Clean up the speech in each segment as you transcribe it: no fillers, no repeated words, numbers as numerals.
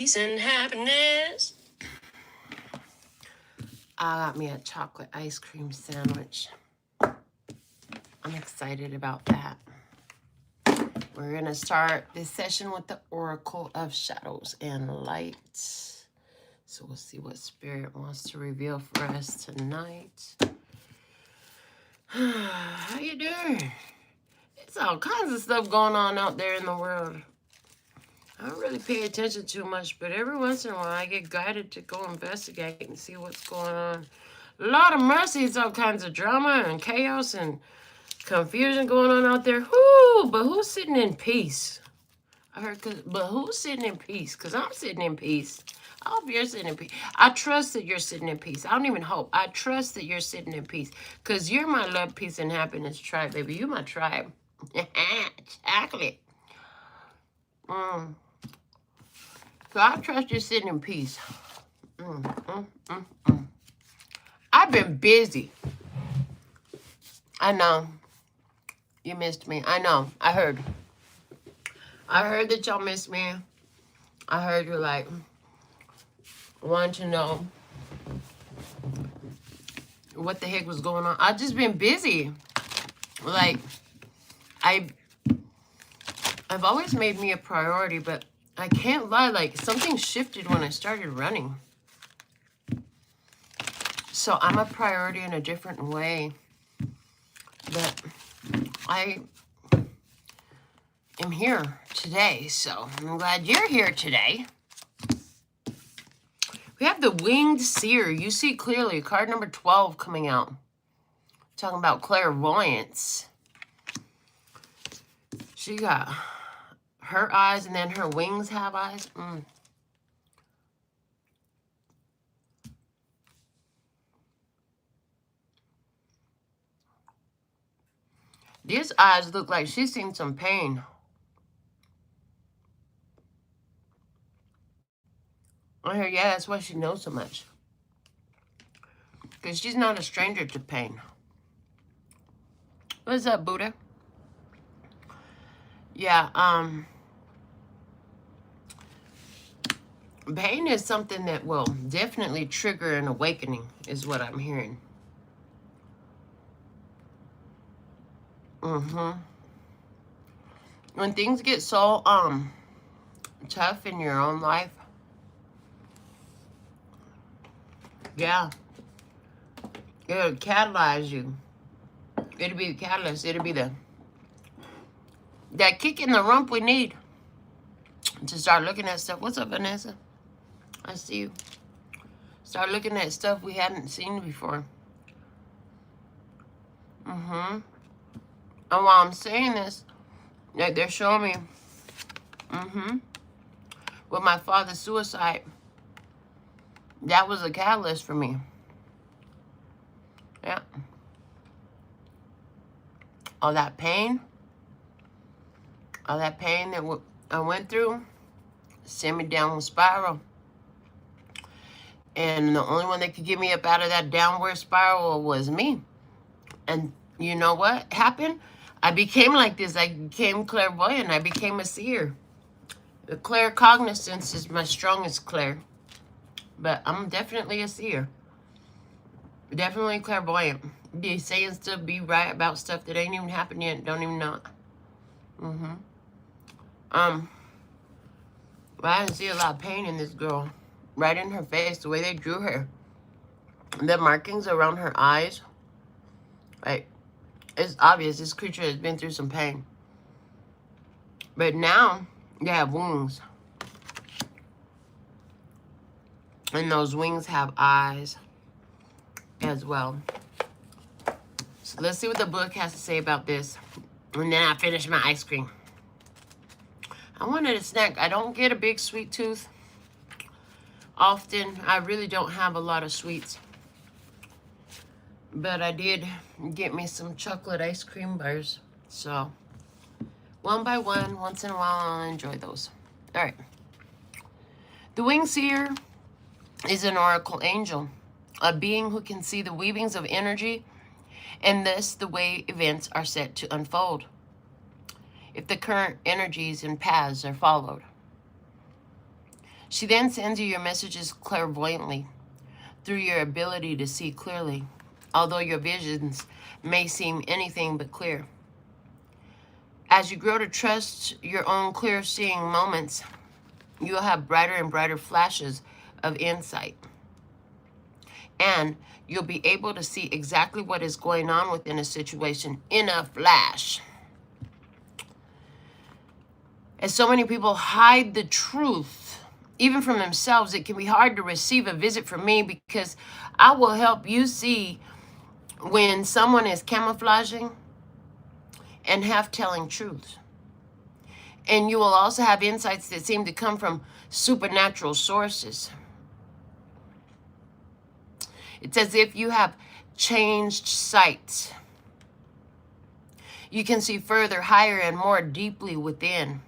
peace and happiness. I got me a chocolate ice cream sandwich. I'm excited about that. We're going to start this session with the Oracle of Shadows and Light. So we'll see what Spirit wants to reveal for us tonight. How you doing? It's all kinds of stuff going on out there in the world. I don't really pay attention too much, but every once in a while I get guided to go investigate and see what's going on. Lord of mercy, it's all kinds of drama and chaos and confusion going on out there. Whoo, but who's sitting in peace? I heard, but who's sitting in peace? Because I'm sitting in peace. I hope you're sitting in peace. I trust that you're sitting in peace. I don't even hope. I trust that you're sitting in peace. Because you're my love, peace, and happiness tribe, baby. You're my tribe. Chocolate. So I trust you're sitting in peace. I've been busy. I know. You missed me. I know. I heard. I heard that y'all missed me. I heard you like wanting to know what the heck was going on. I've just been busy. Like, I've always made me a priority, but I can't lie, like something shifted when I started running. So I'm a priority in a different way. But I am here today, so I'm glad you're here today. We have the Winged Seer. You see clearly, card number 12 coming out. Talking about clairvoyance. She got her eyes and then her wings have eyes. These eyes look like she's seen some pain. I hear, yeah, that's why she knows so much. Because she's not a stranger to pain. What's up, Buddha? Yeah, pain is something that will definitely trigger an awakening, is what I'm hearing. When things get so tough in your own life, yeah, it'll catalyze you. It'll be the catalyst. It'll be that kick in the rump we need to start looking at stuff. What's up, Vanessa? I see you. Start looking at stuff we hadn't seen before. And while I'm saying this, like they're showing me, with my father's suicide, that was a catalyst for me. Yeah. All that pain that I went through sent me down a spiral. And the only one that could get me up out of that downward spiral was me. And you know what happened? I became like this. I became clairvoyant. I became a seer. The claircognizance is my strongest clair. But I'm definitely a seer. Definitely clairvoyant. Be saying stuff, be right about stuff that ain't even happened yet. Don't even know it. But I didn't see a lot of pain in this girl. Right in her face, the way they drew her. The markings around her eyes. Like, it's obvious this creature has been through some pain. But now, they have wings. And those wings have eyes as well. So let's see what the book has to say about this. And then I finish my ice cream. I wanted a snack. I don't get a big sweet tooth often. I really don't have a lot of sweets. But I did get me some chocolate ice cream bars. So, one by one, once in a while, I'll enjoy those. All right. The Winged Seer is an oracle angel, a being who can see the weavings of energy and thus the way events are set to unfold, if the current energies and paths are followed. She then sends you your messages clairvoyantly through your ability to see clearly, although your visions may seem anything but clear. As you grow to trust your own clear-seeing moments, you'll have brighter and brighter flashes of insight. And you'll be able to see exactly what is going on within a situation in a flash. As so many people hide the truth, even from themselves, it can be hard to receive a visit from me because I will help you see when someone is camouflaging and half telling truth. And you will also have insights that seem to come from supernatural sources. It's as if you have changed sight. You can see further, higher, and more deeply within.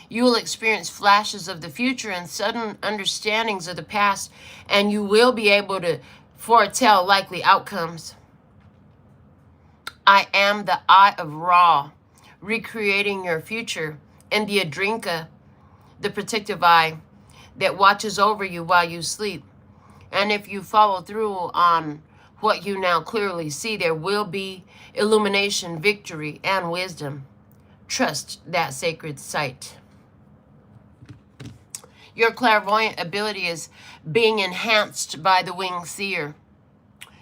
You will experience flashes of the future and sudden understandings of the past, and you will be able to foretell likely outcomes. I am the Eye of Ra, recreating your future, and the Adrinka, the protective eye that watches over you while you sleep. And if you follow through on what you now clearly see, there will be illumination, victory, and wisdom. Trust that sacred sight. Your clairvoyant ability is being enhanced by the winged seer.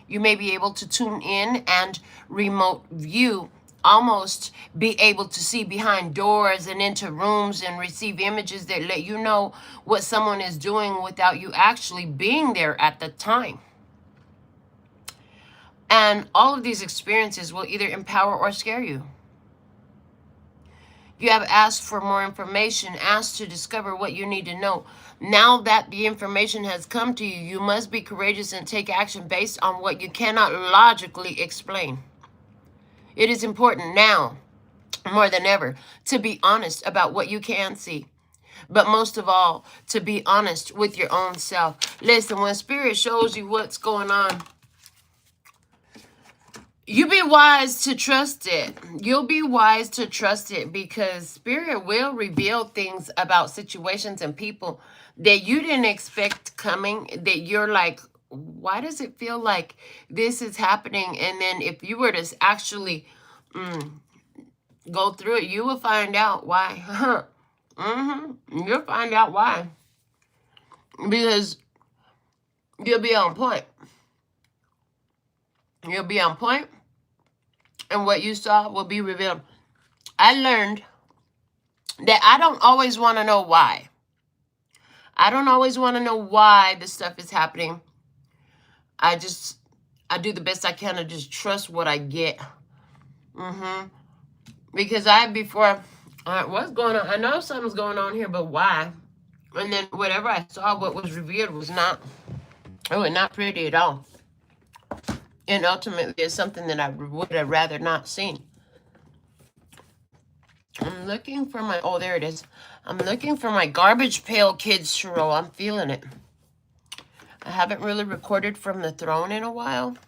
You may be able to tune in and remote view, almost be able to see behind doors and into rooms and receive images that let you know what someone is doing without you actually being there at the time. And all of these experiences will either empower or scare you. You have asked for more information, asked to discover what you need to know. Now that the information has come to you, you must be courageous and take action based on what you cannot logically explain. It is important now, more than ever, to be honest about what you can see. But most of all, to be honest with your own self. Listen, when Spirit shows you what's going on, you be wise to trust it. You'll be wise to trust it because Spirit will reveal things about situations and people that you didn't expect coming, that you're like, why does it feel like this is happening? And then if you were to actually go through it, you will find out why. You'll find out why. Because you'll be on point. You'll be on point, and what you saw will be revealed. I learned that I don't always want to know why. I don't always want to know why this stuff is happening. I do the best I can to just trust what I get. Because what's going on? I know something's going on here, but why? And then whatever I saw, what was revealed was not pretty at all. And ultimately, it's something that I would have rather not seen. I'm looking for my, oh, there it is. I'm looking for my Garbage Pail Kids tarot. I'm feeling it. I haven't really recorded from the throne in a while,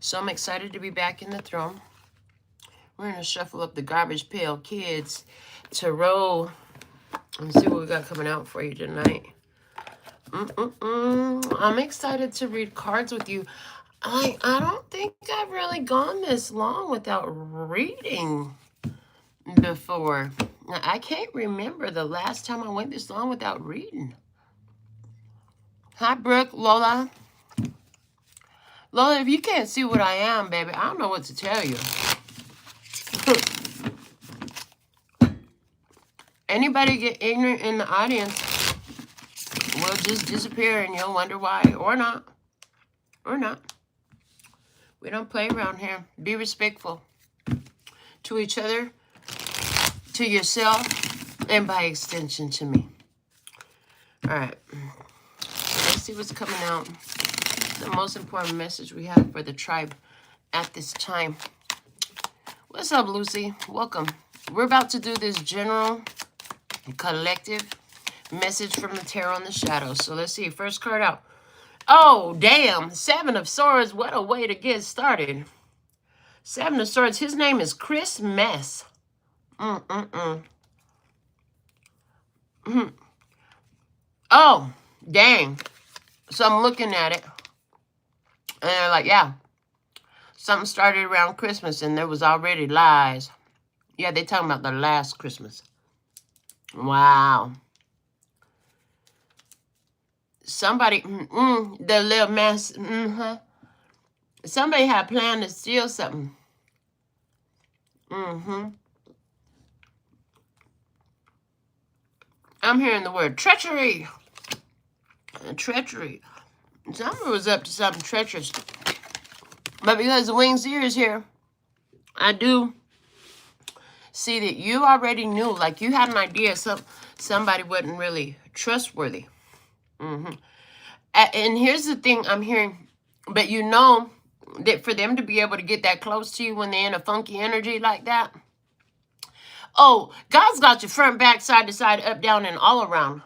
so I'm excited to be back in the throne. We're going to shuffle up the Garbage Pail Kids tarot and see what we got coming out for you tonight. I'm excited to read cards with you. I don't think I've really gone this long without reading before. Now, I can't remember the last time I went this long without reading. Hi, Brooke, Lola. Lola, if you can't see what I am, baby, I don't know what to tell you. Anybody get ignorant in the audience will just disappear and you'll wonder why. Or not. Or not. We don't play around here. Be respectful to each other, to yourself, and by extension to me. All right. Let's see what's coming out. The most important message we have for the tribe at this time. What's up, Lucy? Welcome. We're about to do this general, collective message from the tarot in the shadows. So let's see. First card out. Oh, damn. 7 of Swords. What a way to get started. 7 of Swords. His name is Chris Mess. Oh, dang. So I'm looking at it. And they're like, yeah. Something started around Christmas and there was already lies. Yeah, they're talking about the last Christmas. Wow. Somebody, the little mess, somebody had planned to steal something. I'm hearing the word treachery. Treachery. Somebody was up to something treacherous. But because the winged seer is here, I do see that you already knew, like you had an idea somebody wasn't really trustworthy. And here's the thing I'm hearing, but you know that for them to be able to get that close to you when they're in a funky energy like that, oh, God's got you front, back, side to side, up, down, and all around.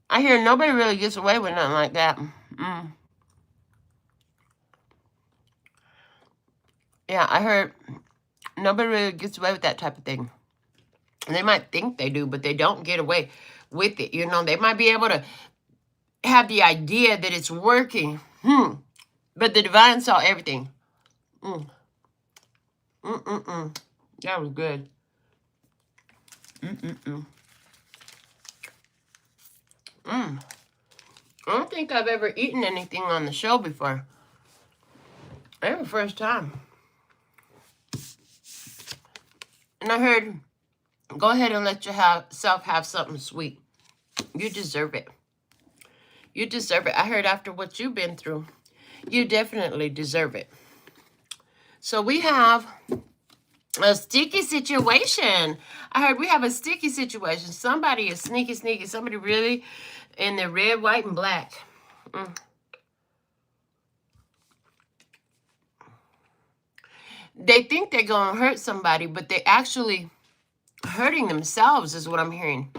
I hear nobody really gets away with nothing like that. Yeah, I heard nobody really gets away with that type of thing. They might think they do, but they don't get away with it. You know, they might be able to have the idea that it's working. But the divine saw everything. That was good. I don't think I've ever eaten anything on the show before. Every first time. And I heard, go ahead and let yourself have something sweet. You deserve it. You deserve it. I heard after what you've been through, you definitely deserve it. So we have a sticky situation. I heard we have a sticky situation. Somebody is sneaky. Somebody really in the red, white, and black. They think they're going to hurt somebody, but they're actually hurting themselves is what I'm hearing.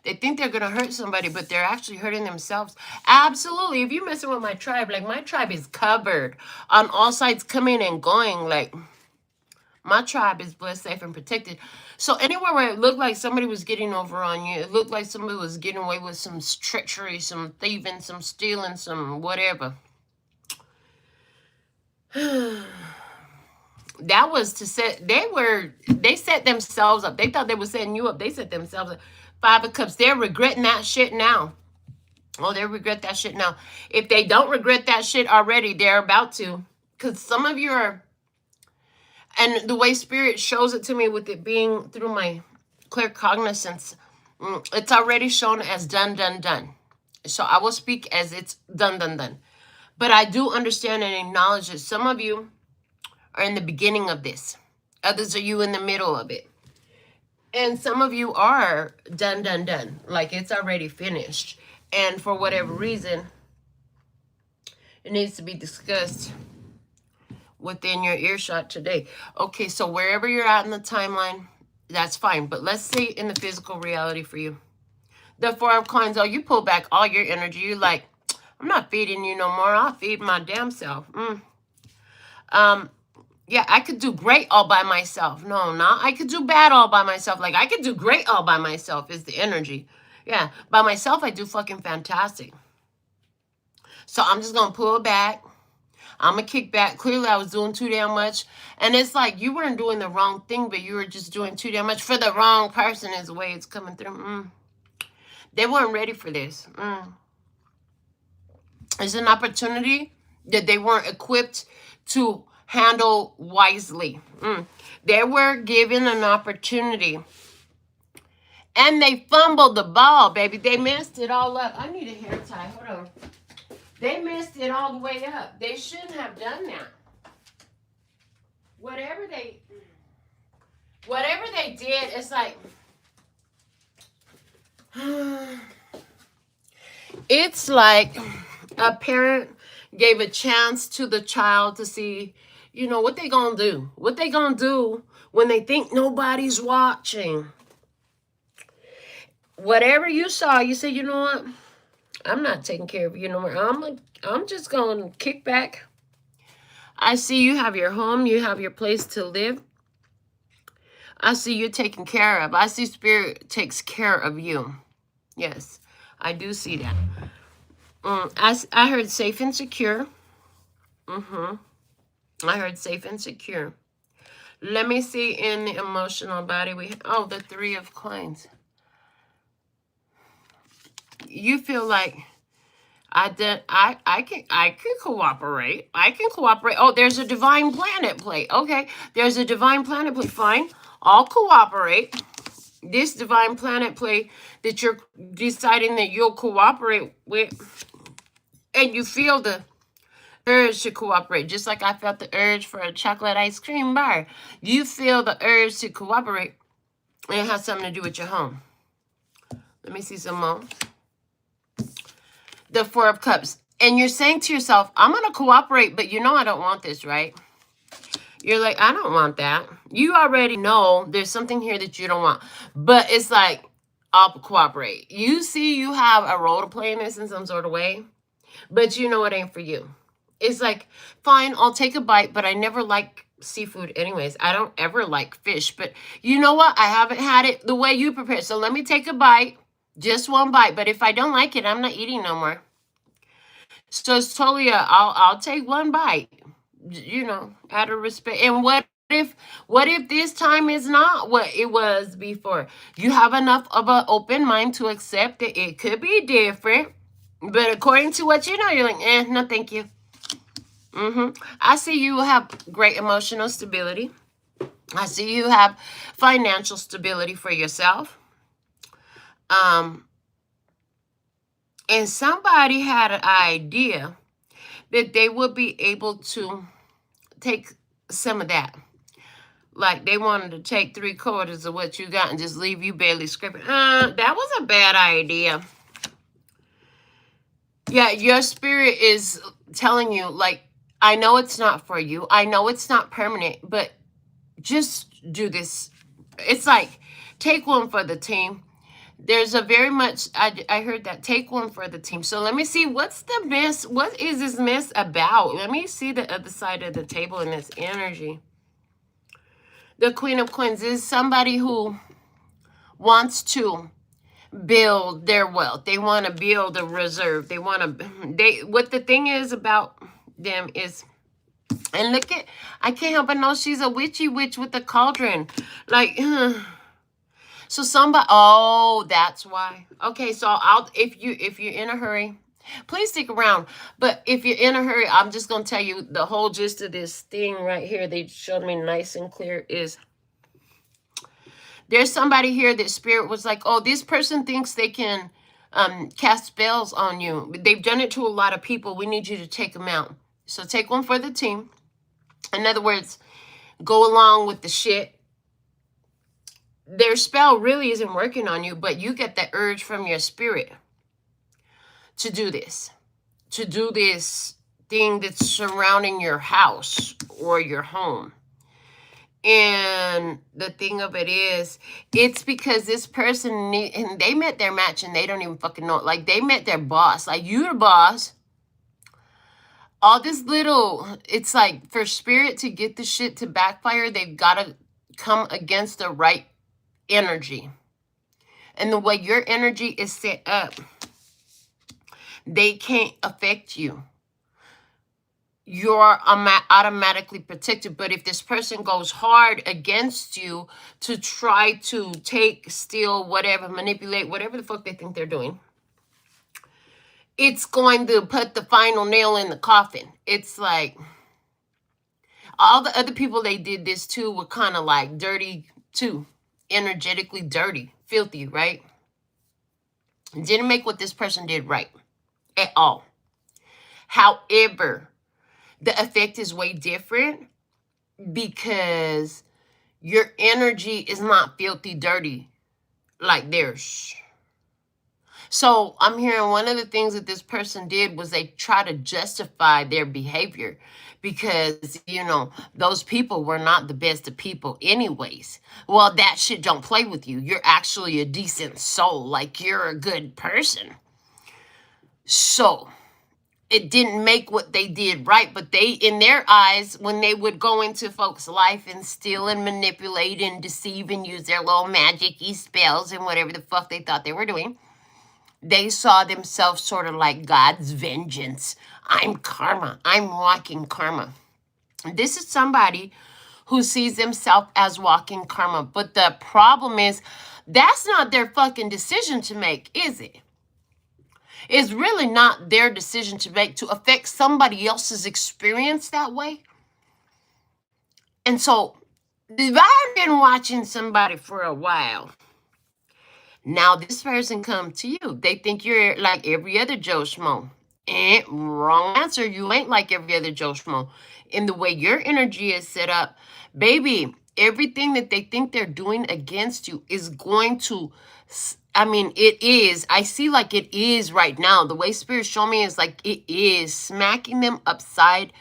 They think they're going to hurt somebody, but they're actually hurting themselves. Absolutely. If you're messing with my tribe, like my tribe is covered on all sides, coming and going. Like my tribe is blessed, safe, and protected. So anywhere where it looked like somebody was getting over on you, it looked like somebody was getting away with some treachery, some thieving, some stealing, some whatever. That was to set, they set themselves up. They thought they were setting you up. They set themselves up. Five of Cups. They're regretting that shit now. Oh, they regret that shit now. If they don't regret that shit already, they're about to. Because some of you are, and the way Spirit shows it to me with it being through my clear cognizance, it's already shown as done. So I will speak as it's done. But I do understand and acknowledge that some of you are in the beginning of this. Others are you in the middle of it. And some of you are done. Like it's already finished. And for whatever reason, it needs to be discussed within your earshot today. Okay, so wherever you're at in the timeline, that's fine. But let's say in the physical reality for you. The Four of Coins, oh, you pull back all your energy. You're like, I'm not feeding you no more. I'll feed my damn self. Yeah, I could do great all by myself. No, I could do bad all by myself. Like, I could do great all by myself is the energy. Yeah, by myself, I do fucking fantastic. So I'm just going to pull back. I'm going to kick back. Clearly, I was doing too damn much. And it's like you weren't doing the wrong thing, but you were just doing too damn much for the wrong person is the way it's coming through. They weren't ready for this. It's an opportunity that they weren't equipped to handle wisely. They were given an opportunity and they fumbled the ball, baby. They messed it all up. I need a hair tie. Hold on. They messed it all the way up. They shouldn't have done that. Whatever they did, it's like it's like a parent gave a chance to the child to see, you know, what they gonna do. What they gonna do when they think nobody's watching. Whatever you saw, you say, you know what? I'm not taking care of you no more. I'm just gonna kick back. I see you have your home, you have your place to live. I see you're taken care of. I see spirit takes care of you. Yes, I do see that. I heard safe and secure. I heard safe and secure. Let me see in the emotional body. Oh, the 3 of coins. You feel like I can cooperate. I can cooperate. Oh, there's a divine planet play. Okay, there's a divine planet play. Fine, I'll cooperate. This divine planet play that you're deciding that you'll cooperate with, and you feel the urge to cooperate, just like I felt the urge for a chocolate ice cream bar. You feel the urge to cooperate, and it has something to do with your home. Let me see some more. The 4 of Cups. And you're saying to yourself, I'm going to cooperate, but you know I don't want this, right? You're like, I don't want that. You already know there's something here that you don't want. But it's like, I'll cooperate. You see you have a role to play in this in some sort of way, but you know it ain't for you. It's like, fine, I'll take a bite, but I never like seafood anyways. I don't ever like fish. But you know what? I haven't had it the way you prepare. So let me take a bite. Just one bite. But if I don't like it, I'm not eating no more. So it's totally I'll take one bite, you know, out of respect. And what if this time is not what it was before? You have enough of an open mind to accept that it could be different. But according to what you know, you're like, no, thank you. I see you have great emotional stability. I see you have financial stability for yourself. And somebody had an idea that they would be able to take some of that. Like they wanted to take 3/4 of what you got and just leave you barely scraping. That was a bad idea. Yeah, your spirit is telling you, like, I know it's not for you. I know it's not permanent, but just do this. It's like, take one for the team. There's a very much, I heard that, take one for the team. So let me see, what's the mess? What is this mess about? Let me see the other side of the table in this energy. The Queen of Coins is somebody who wants to build their wealth. They want to build a reserve. They want to, what the thing is about them is, and look at, I can't help but know she's a witchy witch with the cauldron. Like, so somebody, oh, that's why. Okay, so if you're in a hurry, please stick around. But if you're in a hurry, I'm just going to tell you the whole gist of this thing right here. They showed me nice and clear is, there's somebody here that spirit was like, oh, this person thinks they can cast spells on you. They've done it to a lot of people. We need you to take them out. So take one for the team. In other words, go along with the shit. Their spell really isn't working on you, but you get that urge from your spirit to do this thing that's surrounding your house or your home. And the thing of it is, it's because this person and they met their match and they don't even fucking know it. Like, they met their boss. Like, you're the boss. All this little, it's like, for spirit to get the shit to backfire, they've got to come against the right energy. And the way your energy is set up, they can't affect you. You're automatically protected. But if this person goes hard against you to try to take, steal, whatever, manipulate, whatever the fuck they think they're doing, it's going to put the final nail in the coffin. It's like all the other people they did this to were kind of like dirty too. Energetically dirty, filthy, right? Didn't make what this person did right at all. However, the effect is way different because your energy is not filthy dirty like theirs. So I'm hearing one of the things that this person did was they try to justify their behavior because, you know, those people were not the best of people anyways. Well, that shit don't play with you. You're actually a decent soul. Like, you're a good person. So it didn't make what they did right, but they, in their eyes, when they would go into folks' life and steal and manipulate and deceive and use their little magic-y spells and whatever the fuck they thought they were doing, they saw themselves sort of like God's vengeance. I'm karma. I'm walking karma. This is somebody who sees themselves as walking karma. But the problem is, that's not their fucking decision to make, is it? It's really not their decision to make to affect somebody else's experience that way. And so, if I've been watching somebody for a while, now this person come to you. They think you're like every other Joe Schmo. Wrong answer. You ain't like every other Joe Schmo. In the way your energy is set up, baby, everything that they think they're doing against you is going to, I mean, it is. I see like it is right now. The way Spirit show me is like it is smacking them upside,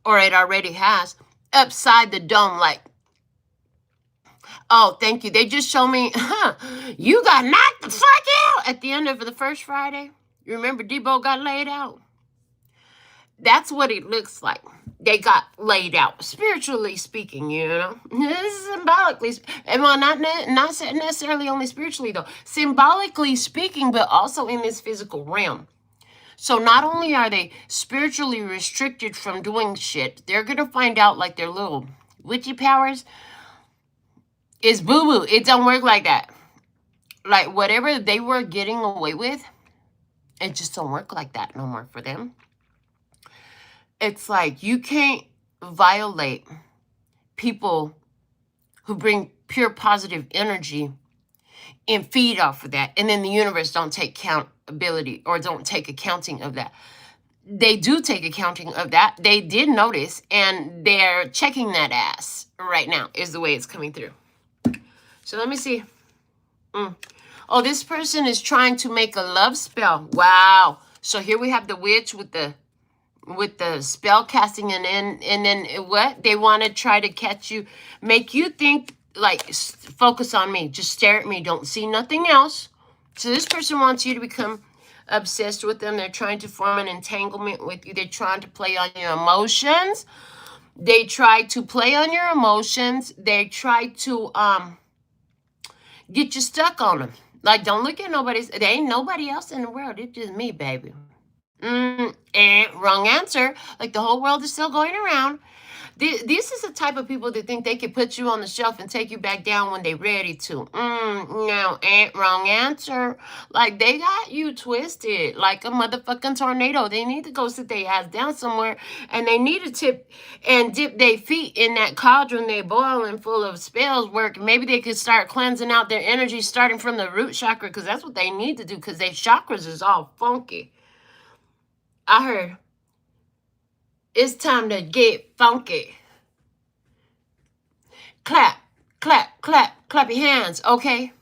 or it already has, upside the dome. Like, oh, thank you. They just show me, you got knocked the fuck out at the end of the first Friday. You remember Debo got laid out? That's what it looks like. They got laid out, spiritually speaking, you know. This is symbolically, and well, not necessarily only spiritually though. Symbolically speaking, but also in this physical realm. So not only are they spiritually restricted from doing shit, they're gonna find out like their little witchy powers is boo-boo. It don't work like that. Like whatever they were getting away with, it just don't work like that no more for them. It's like you can't violate people who bring pure positive energy and feed off of that. And then the universe don't take accountability or don't take accounting of that. They do take accounting of that. They did notice, and they're checking that ass right now is the way it's coming through. So let me see. Oh, this person is trying to make a love spell. Wow. So here we have the witch with the spell casting, and then what? They want to try to catch you, make you think, like, focus on me. Just stare at me. Don't see nothing else. So this person wants you to become obsessed with them. They're trying to form an entanglement with you. They're trying to play on your emotions. They try to play on your emotions. They try to get you stuck on them. Like, don't look at nobody's. There ain't nobody else in the world. It's just me, baby. Wrong answer. Like the whole world is still going around. This is the type of people that think they can put you on the shelf and take you back down when they're ready to. No, wrong answer. Like they got you twisted like a motherfucking tornado. They need to go sit their ass down somewhere, and they need to dip their feet in that cauldron they boiling full of spells work. Maybe they could start cleansing out their energy starting from the root chakra, because that's what they need to do, because their chakras is all funky. I heard it's time to get funky. Clap, clap, clap, clap your hands, okay?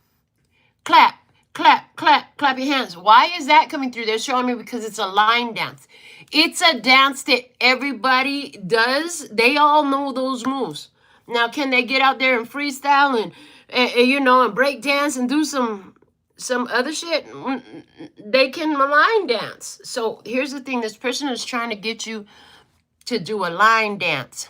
Clap, clap, clap, clap your hands. Why is that coming through? They're showing me because it's a line dance. It's a dance that everybody does. They all know those moves. Now, can they get out there and freestyle and break dance and do some other shit? They can line dance. So here's the thing. This person is trying to get you to do a line dance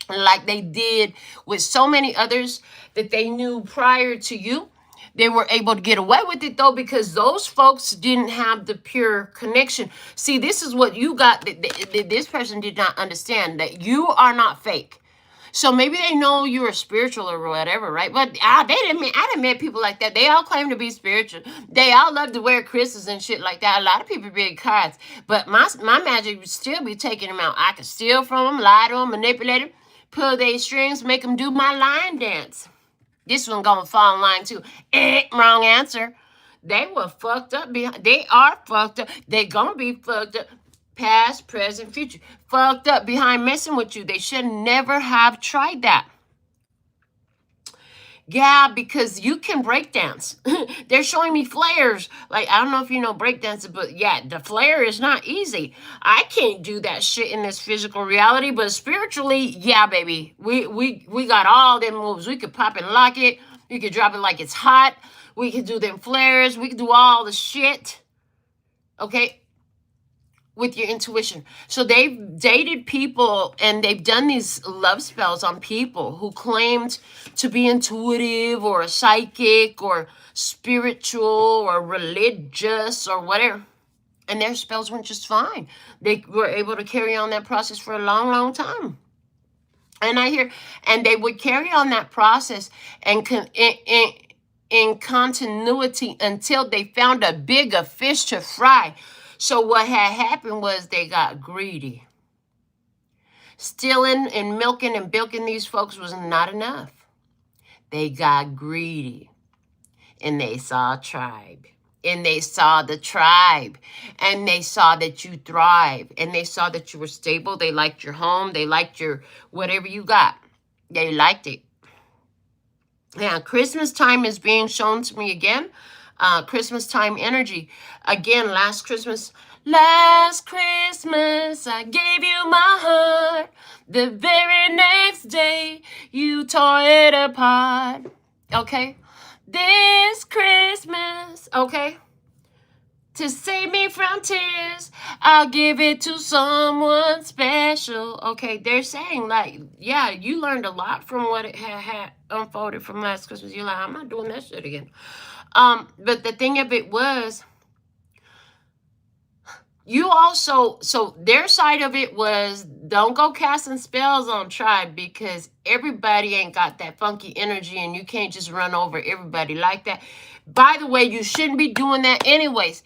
like they did with so many others that they knew prior to you. They were able to get away with it, though, because those folks didn't have the pure connection. See, this is what you got. This person did not understand that you are not fake. So maybe they know you are spiritual or whatever, right? But I didn't met people like that. They all claim to be spiritual. They all love to wear crystals and shit like that. A lot of people be cards. But my magic would still be taking them out. I could steal from them, lie to them, manipulate them, pull their strings, make them do my line dance. This one gonna fall in line too. Wrong answer. They were fucked up. They are fucked up. They gonna be fucked up. Past, present, future. Fucked up behind messing with you. They should never have tried that. Yeah, because you can break dance. They're showing me flares. Like, I don't know if you know break dancing, but yeah, the flare is not easy. I can't do that shit in this physical reality, but spiritually, yeah, baby. We got all them moves. We could pop and lock it. We could drop it like it's hot. We could do them flares. We could do all the shit. Okay? with your intuition. So they've dated people and they've done these love spells on people who claimed to be intuitive or psychic or spiritual or religious or whatever. And their spells went just fine. They were able to carry on that process for a long, long time. And they would carry on that process and in continuity until they found a bigger fish to fry. So what had happened was they got greedy. Stealing and milking and bilking these folks was not enough. They got greedy. And they saw a tribe. And they saw the tribe. And they saw that you thrive. And they saw that you were stable. They liked your home. They liked your whatever you got. They liked it. Now, Christmas time is being shown to me again. Christmas time energy. Again, last Christmas, I gave you my heart. The very next day, you tore it apart. Okay? This Christmas, okay? To save me from tears, I'll give it to someone special. Okay, they're saying like, yeah, you learned a lot from what it had unfolded from last Christmas. You're like, I'm not doing that shit again. But the thing of it was, you also, so their side of it was, don't go casting spells on tribe because everybody ain't got that funky energy and you can't just run over everybody like that. By the way, you shouldn't be doing that anyways.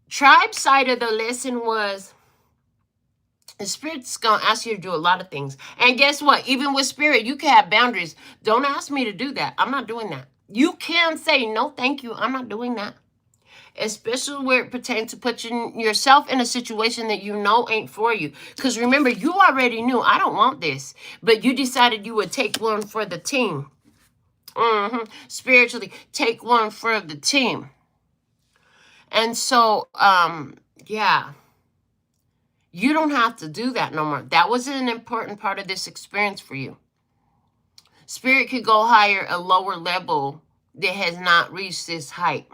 Tribe side of the lesson was the spirit's going to ask you to do a lot of things. And guess what? Even with spirit, you can have boundaries. Don't ask me to do that. I'm not doing that. You can say, no, thank you. I'm not doing that. Especially where it pertains to putting yourself in a situation that you know ain't for you. Because remember, you already knew, I don't want this. But you decided you would take one for the team. Spiritually, take one for the team. And so, yeah, you don't have to do that no more. That was an important part of this experience for you. Spirit could go higher a lower level that has not reached this height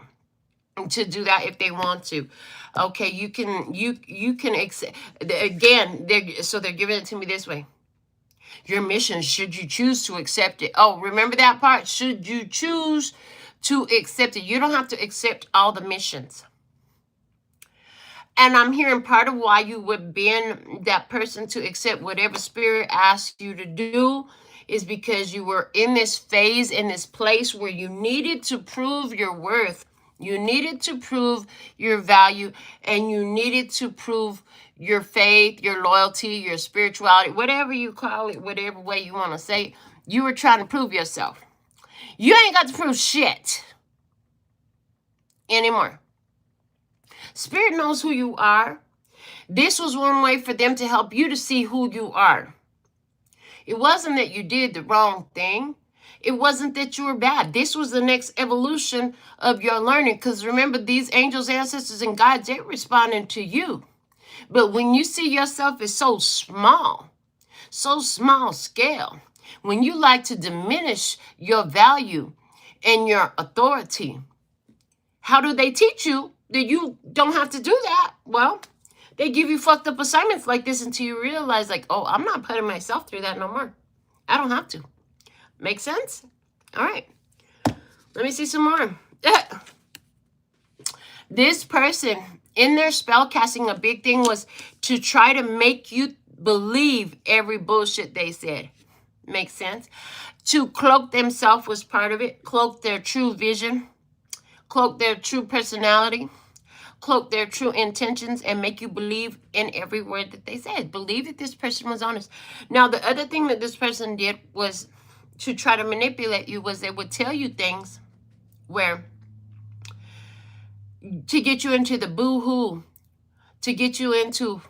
to do that if they want to. Okay, you can accept. Again, they're giving it to me this way. Your mission, should you choose to accept it. Oh, remember that part? Should you choose to accept it. You don't have to accept all the missions. And I'm hearing part of why you would be that person to accept whatever spirit asks you to do is because you were in this phase, in this place where you needed to prove your worth. You needed to prove your value, and you needed to prove your faith, your loyalty, your spirituality, whatever you call it, whatever way you want to say it. You were trying to prove yourself. You ain't got to prove shit anymore. Spirit knows who you are. This was one way for them to help you to see who you are. It wasn't that you did the wrong thing. It wasn't that you were bad. This was the next evolution of your learning. Because remember, these angels, ancestors, and guides, they're responding to you. But when you see yourself as so small scale, when you like to diminish your value and your authority, how do they teach you that you don't have to do that? Well, they give you fucked up assignments like this until you realize, like, oh, I'm not putting myself through that no more. I don't have to. Make sense? All right. Let me see some more. This person, in their spell casting, a big thing was to try to make you believe every bullshit they said. Makes sense? To cloak themselves was part of it. Cloak their true vision. Cloak their true personality. Cloak their true intentions and make you believe in every word that they said. Believe that this person was honest. Now, the other thing that this person did was to try to manipulate you was they would tell you things where to get you into the boo-hoo, to get you into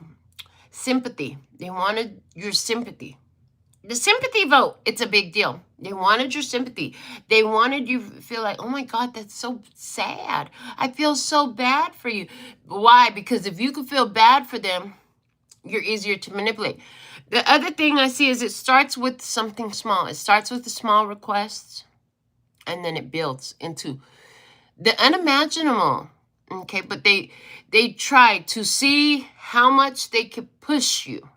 sympathy. They wanted your sympathy. The sympathy vote, it's a big deal. They wanted your sympathy. They wanted you to feel like, oh my God, that's so sad. I feel so bad for you. Why? Because if you could feel bad for them, you're easier to manipulate. The other thing I see is it starts with something small. It starts with the small requests, and then it builds into the unimaginable. Okay, but they tried to see how much they could push you.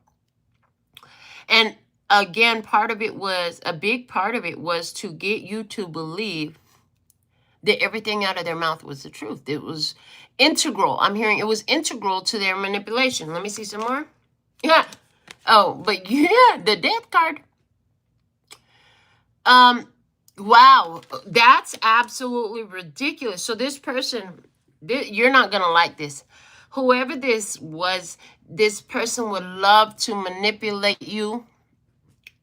And again, a big part of it was to get you to believe that everything out of their mouth was the truth. It was integral. I'm hearing it was integral to their manipulation. Let me see some more. Yeah. Oh, but yeah, the death card. Wow, that's absolutely ridiculous. So this person, you're not going to like this. Whoever this was, this person would love to manipulate you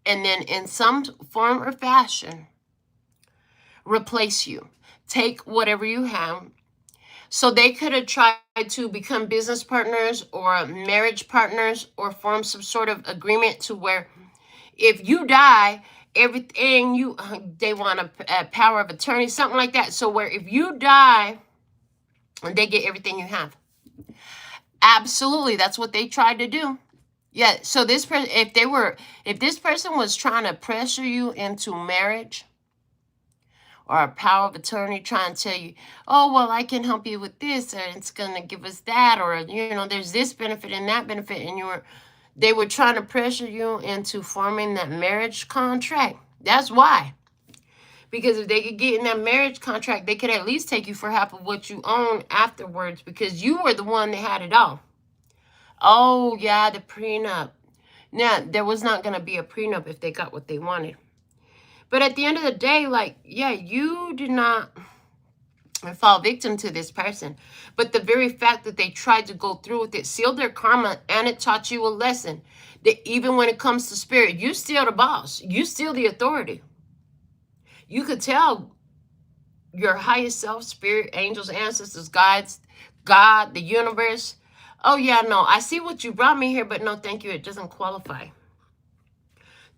and then in some form or fashion replace you. Take whatever you have. So they could have tried to become business partners or marriage partners or form some sort of agreement to where if you die, everything they want a power of attorney, something like that. So where if you die, they get everything you have. Absolutely, that's what they tried to do. Yeah. So this person, if this person was trying to pressure you into marriage or a power of attorney, trying to tell you, oh well, I can help you with this, or it's gonna give us that, or there's this benefit and that benefit, and they were trying to pressure you into forming that marriage contract. That's why. Because if they could get in that marriage contract, they could at least take you for half of what you own afterwards, because you were the one that had it all. Oh, yeah, the prenup. Now, there was not going to be a prenup if they got what they wanted. But at the end of the day, you did not fall victim to this person. But the very fact that they tried to go through with it sealed their karma, and it taught you a lesson. That even when it comes to spirit, you still the boss. You still the authority. You could tell your highest self, spirit, angels, ancestors, guides, God, the universe. Oh, yeah, no, I see what you brought me here, but no, thank you. It doesn't qualify.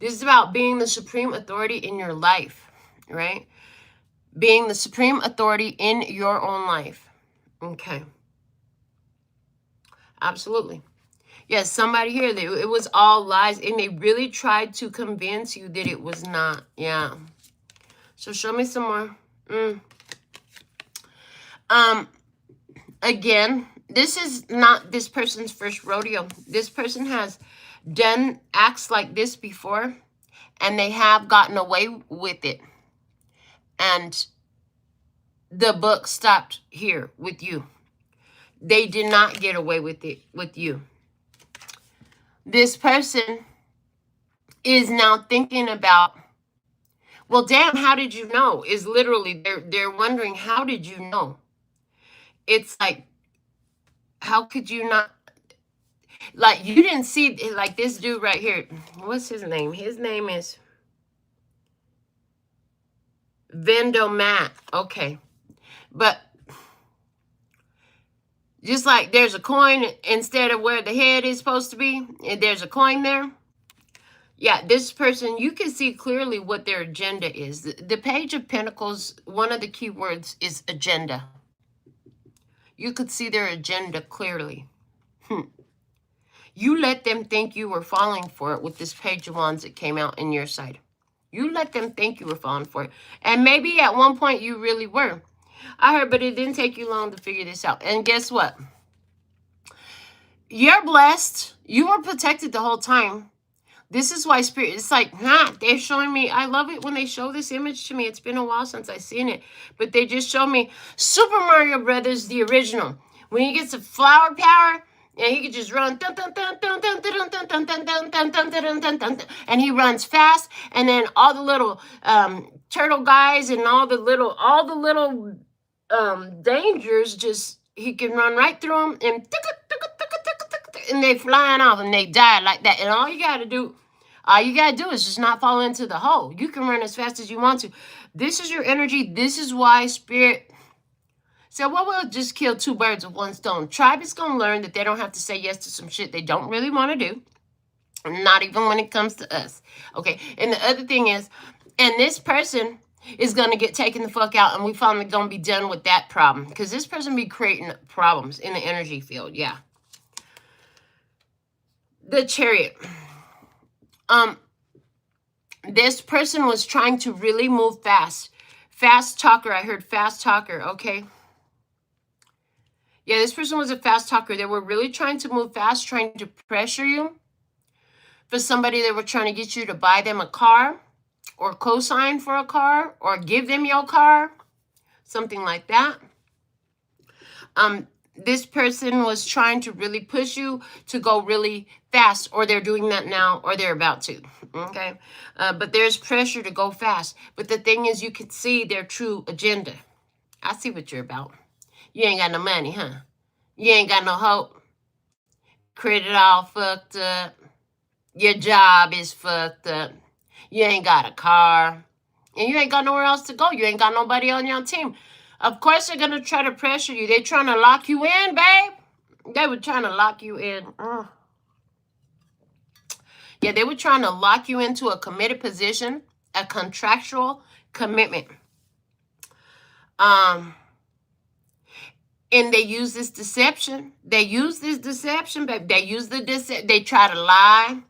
This is about being the supreme authority in your life, right? Being the supreme authority in your own life. Okay. Absolutely. Yes, somebody here, it was all lies, and they really tried to convince you that it was not. Yeah. So show me some more. Again, this is not this person's first rodeo. This person has done acts like this before, and they have gotten away with it. And the book stopped here with you. They did not get away with it with you. This person is now thinking about, well, damn, how did you know? Is literally, they're wondering, how did you know? It's like, how could you not? Like, you didn't see, like this dude right here. What's his name? His name is Vendomat. Okay. But just like there's a coin instead of where the head is supposed to be, and there's a coin there. Yeah, this person, you can see clearly what their agenda is. The Page of Pentacles, one of the key words is agenda. You could see their agenda clearly. You let them think you were falling for it with this Page of Wands that came out in your side. You let them think you were falling for it. And maybe at one point you really were. I heard, but it didn't take you long to figure this out. And guess what? You're blessed. You were protected the whole time. This is why Spirit, it's like, they're showing me, I love it when they show this image to me. It's been a while since I've seen it. But they just showed me Super Mario Brothers, the original. When he gets a flower power, and he could just run, and he runs fast, and then all the little turtle guys and all the little dangers, just he can run right through them, and they flying off and they die like that. And all you gotta do is just not fall into the hole. You can run as fast as you want to. This is your energy. This is why Spirit said, well, we'll just kill two birds with one stone. Tribe is going to learn that they don't have to say yes to some shit they don't really want to do. Not even when it comes to us. Okay. And the other thing is, and this person is going to get taken the fuck out, and we finally going to be done with that problem. Because this person be creating problems in the energy field. Yeah. The Chariot. This person was trying to really move fast. Fast talker. I heard fast talker. Okay. Yeah, this person was a fast talker. They were really trying to move fast, trying to pressure you. For somebody, they were trying to get you to buy them a car or co-sign for a car or give them your car, something like that. This person was trying to really push you to go really fast, or they're doing that now, or they're about to, okay? But there's pressure to go fast. But the thing is, you can see their true agenda. I see what you're about. You ain't got no money, huh? You ain't got no hope. Credit all fucked up. Your job is fucked up. You ain't got a car. And you ain't got nowhere else to go. You ain't got nobody on your team. Of course, they're going to try to pressure you. They're trying to lock you in, babe. They were trying to lock you in. Yeah, they were trying to lock you into a committed position, a contractual commitment. And they use this deception. They use this deception, babe. They use the deception. They try to lie.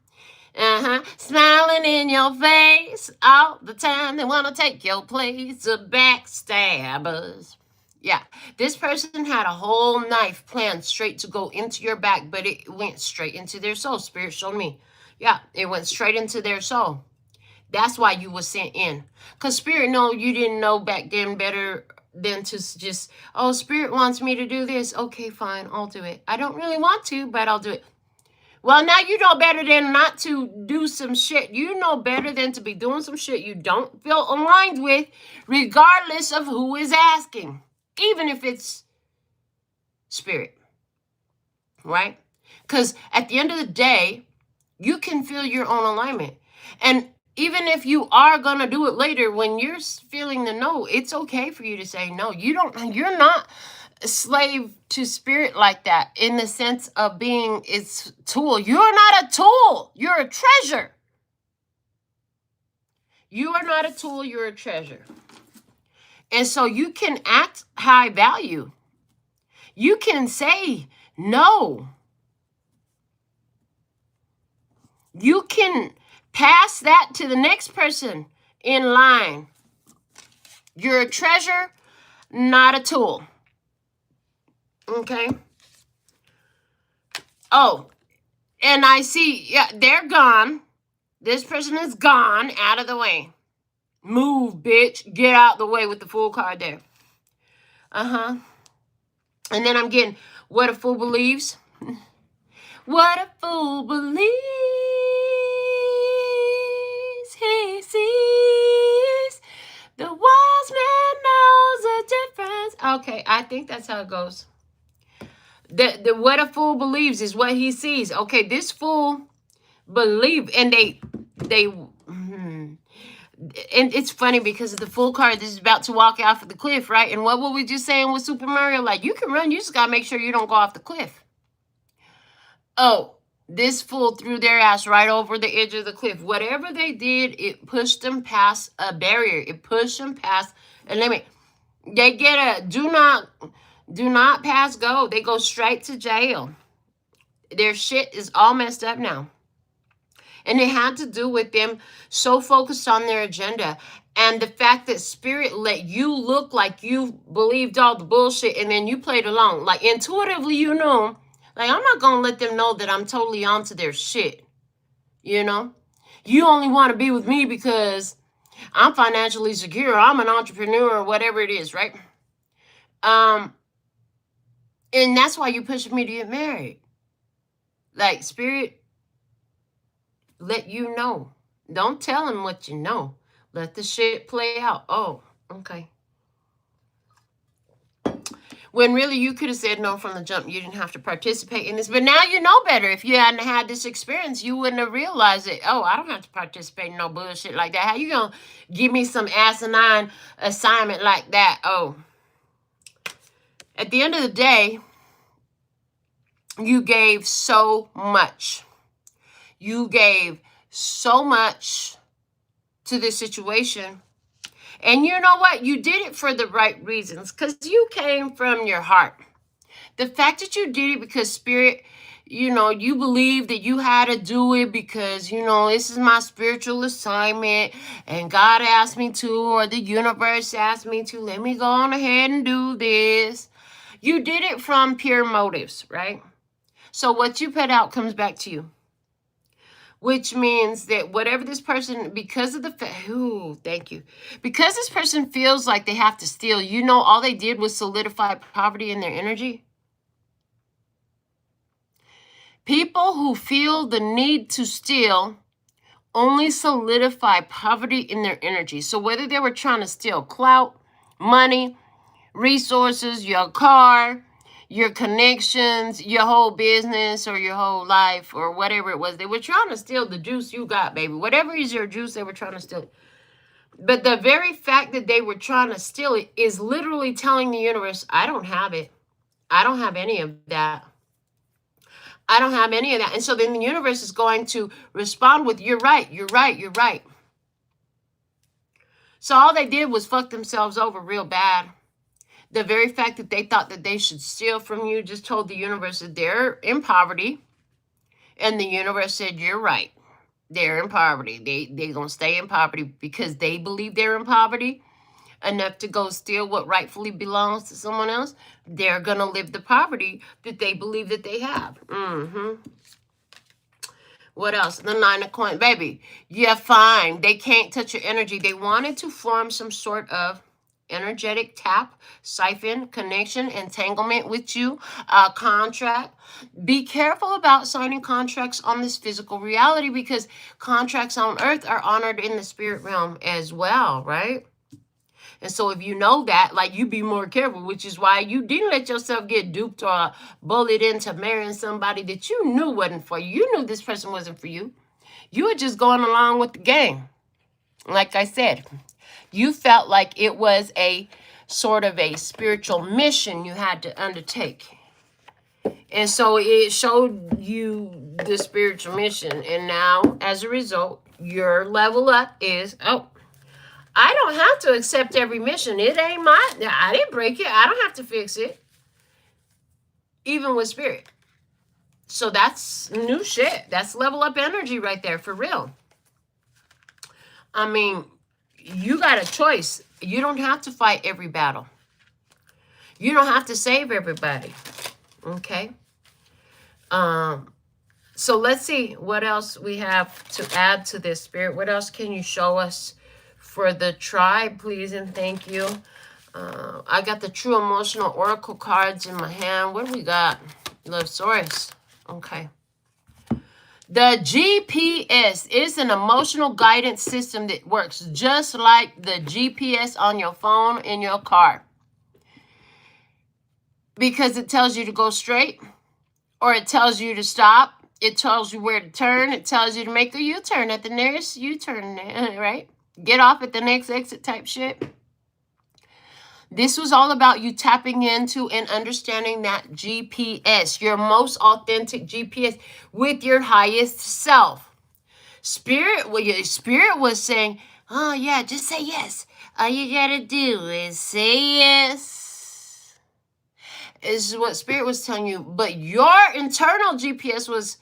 Smiling in your face all the time. They want to take your place. The backstabbers. Yeah, this person had a whole knife planned straight to go into your back, but it went straight into their soul. Spirit showed me. Yeah, it went straight into their soul. That's why you were sent in. Because Spirit know you didn't know back then better than to just, oh, Spirit wants me to do this. Okay, fine, I'll do it. I don't really want to, but I'll do it. Well, now you know better than not to do some shit. You know better than to be doing some shit you don't feel aligned with, regardless of who is asking. Even if it's Spirit. Right? Because at the end of the day, you can feel your own alignment. And even if you are going to do it later, when you're feeling the no, it's okay for you to say no. You're not a slave to Spirit like that, in the sense of being its tool. You're not a tool. You're a treasure. You are not a tool. You're a treasure. And so you can act high value. You can say no. You can pass that to the next person in line. You're a treasure, not a tool. Okay? Oh, and I see, yeah, they're gone. This person is gone, out of the way. Move, bitch. Get out the way with the Fool card there. And then I'm getting what a fool believes. What a fool believes he sees. The wise man knows the difference. Okay, I think that's how it goes. The what a fool believes is what he sees. Okay, this fool believe, and and it's funny because the Fool card is about to walk off of the cliff, right? And what were we just saying with Super Mario? Like, you can run, you just gotta make sure you don't go off the cliff. Oh, this fool threw their ass right over the edge of the cliff. Whatever they did, it pushed them past a barrier. It pushed them past a limit. They get a do not pass go. They go straight to jail. Their shit is all messed up now. And it had to do with them so focused on their agenda. And the fact that Spirit let you look like you believed all the bullshit and then you played along. Like, intuitively, you know, like, I'm not going to let them know that I'm totally onto their shit. You know? You only want to be with me because I'm financially secure. I'm an entrepreneur or whatever it is, right? And that's why you pushing me to get married. Like, Spirit, let you know. Don't tell him what you know. Let the shit play out. Oh, okay. When really you could have said no from the jump. You didn't have to participate in this. But now you know better. If you hadn't had this experience, you wouldn't have realized it. Oh, I don't have to participate in no bullshit like that. How you going to give me some asinine assignment like that? Oh. At the end of the day, you gave so much. You gave so much to this situation. And you know what? You did it for the right reasons because you came from your heart. The fact that you did it because Spirit, you know, you believe that you had to do it because, you know, this is my spiritual assignment and God asked me to, or the universe asked me to, let me go on ahead and do this. You did it from pure motives, right? So what you put out comes back to you. Which means that whatever this person, because of the thank you. Because this person feels like they have to steal, you know, all they did was solidify poverty in their energy. People who feel the need to steal only solidify poverty in their energy. So whether they were trying to steal clout, money, resources, your car, your connections, your whole business, or your whole life, or whatever it was, they were trying to steal the juice you got, baby. Whatever is your juice, they were trying to steal it. But the very fact that they were trying to steal it is literally telling the universe, I don't have it. I don't have any of that. I don't have any of that. And so then the universe is going to respond with, you're right, you're right, you're right. So all they did was fuck themselves over real bad. The very fact that they thought that they should steal from you just told the universe that they're in poverty. And the universe said, you're right. They're in poverty. They're going to stay in poverty because they believe they're in poverty enough to go steal what rightfully belongs to someone else. They're going to live the poverty that they believe that they have. What else? The 9 of coins. Baby, you're fine. They can't touch your energy. They wanted to form some sort of energetic tap, siphon, connection, entanglement with you, contract. Be careful about signing contracts on this physical reality because contracts on earth are honored in the spirit realm as well, right? And so if you know that, like, you be more careful, which is why you didn't let yourself get duped or bullied into marrying somebody that you knew wasn't for you. You knew this person wasn't for you. You were just going along with the game. Like I said, you felt like it was a sort of a spiritual mission you had to undertake. And so it showed you the spiritual mission. And now, as a result, your level up is, I don't have to accept every mission. It ain't mine. I didn't break it. I don't have to fix it. Even with spirit. So that's new shit. That's level up energy right there, for real. I mean, you got a choice. You don't have to fight every battle. You don't have to save everybody. Okay? So let's see what else we have to add to this, Spirit. What else can you show us for the tribe, please and thank you? I got the True Emotional Oracle cards in my hand. What do we got? Lovesaurus. Okay. The GPS is an emotional guidance system that works just like the GPS on your phone in your car. Because it tells you to go straight, or it tells you to stop. It tells you where to turn. It tells you to make a U-turn at the nearest U-turn, right? Get off at the next exit type shit. This was all about you tapping into and understanding that GPS, your most authentic GPS with your highest self. Spirit was saying, oh yeah, just say yes. All you gotta do is say yes. This is what Spirit was telling you. But your internal GPS was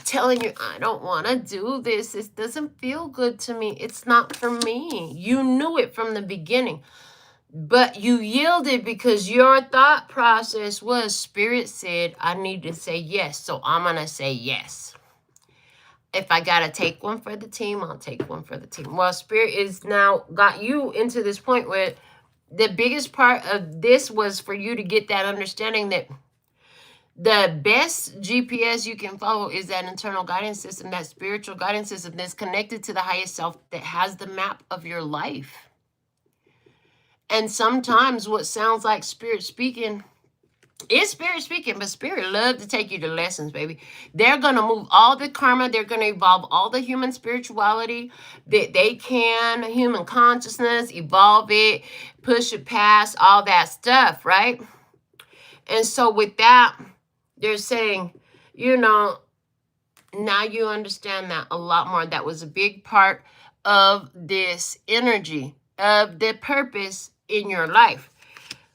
telling you, I don't want to do this. This doesn't feel good to me. It's not for me. You knew it from the beginning. But you yielded because your thought process was, Spirit said, I need to say yes. So I'm going to say yes. If I got to take one for the team, I'll take one for the team. Well, Spirit is now got you into this point where the biggest part of this was for you to get that understanding that the best GPS you can follow is that internal guidance system, that spiritual guidance system that's connected to the highest self, that has the map of your life. And sometimes what sounds like Spirit speaking is Spirit speaking, but Spirit love to take you to lessons, baby. They're going to move all the karma. They're going to evolve all the human spirituality that they can, human consciousness, evolve it, push it past, all that stuff, right? And so with that, they're saying, you know, now you understand that a lot more. That was a big part of this energy, of the purpose in your life.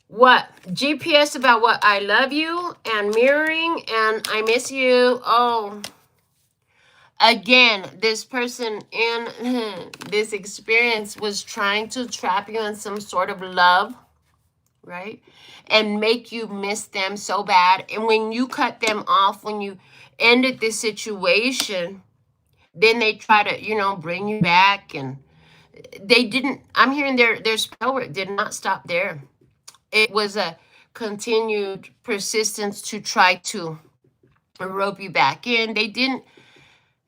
What? GPS about what? I love you and mirroring and I miss you. Oh, again, this person in this experience was trying to trap you in some sort of love right? And make you miss them so bad. And when you cut them off, when you ended the situation, then they try to, you know, bring you back. And they didn't, I'm hearing their spell work did not stop there. It was a continued persistence to try to rope you back in.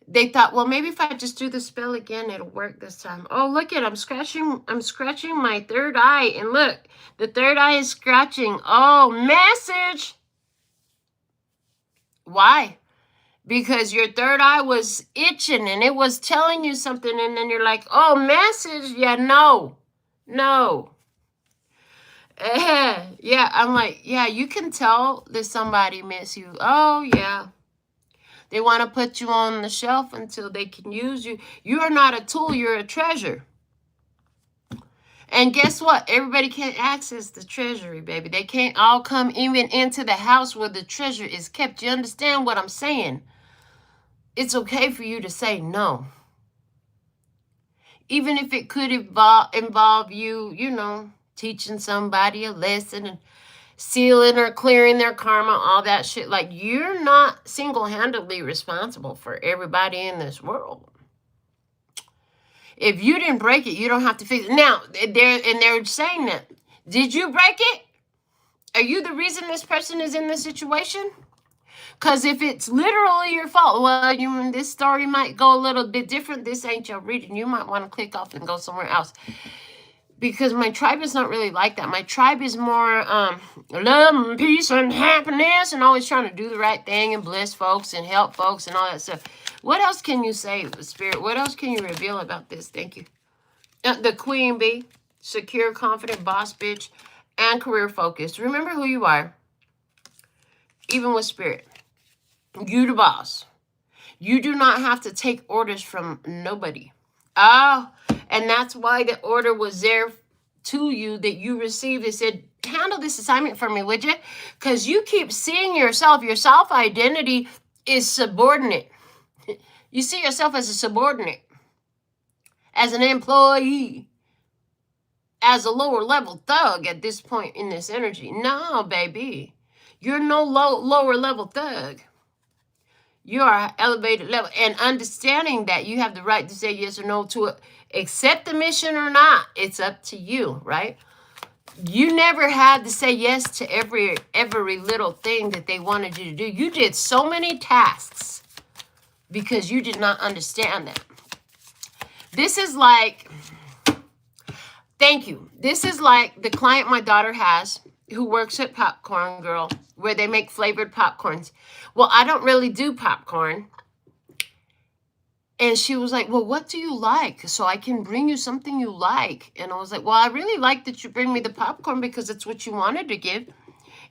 They thought, well, maybe if I just do the spell again, it'll work this time. Oh, look at, I'm scratching my third eye, and look, the third eye is scratching. Oh, message. Why? Because your third eye was itching and it was telling you something, and then you're like, oh, message. Yeah, no. Yeah, I'm like, yeah, you can tell that somebody miss you. Oh, yeah. They want to put you on the shelf until they can use you. You are not a tool, you're a treasure. And guess what? Everybody can't access the treasury, baby. They can't all come even into the house where the treasure is kept. You understand what I'm saying? It's okay for you to say no. Even if it could involve you, you know, teaching somebody a lesson and sealing or clearing their karma, all that shit. Like, you're not single-handedly responsible for everybody in this world. If you didn't break it, you don't have to fix it. Now, they're saying that. Did you break it? Are you the reason this person is in this situation? Because if it's literally your fault, well, this story might go a little bit different. This ain't your reading. You might want to click off and go somewhere else. Because my tribe is not really like that. My tribe is more love and peace and happiness and always trying to do the right thing and bless folks and help folks and all that stuff. What else can you say, Spirit? What else can you reveal about this? Thank you. The Queen Bee, secure, confident, boss bitch, and career focused. Remember who you are, even with Spirit. You the boss. You do not have to take orders from nobody. Oh, and that's why the order was there to you that you received. It said, handle this assignment for me, would you? Because you keep seeing yourself. Your self-identity is subordinate. You see yourself as a subordinate, as an employee, as a lower level thug at this point in this energy. No, baby. You're no lower level thug. You are elevated level, and understanding that you have the right to say yes or no to it, accept the mission or not. It's up to you, right? You never had to say yes to every little thing that they wanted you to do. You did so many tasks because you did not understand that. This is like, thank you. This is like the client my daughter has who works at Popcorn Girl, where they make flavored popcorns. Well, I don't really do popcorn. And she was like, well, what do you like? So I can bring you something you like. And I was like, well, I really like that you bring me the popcorn because it's what you wanted to give.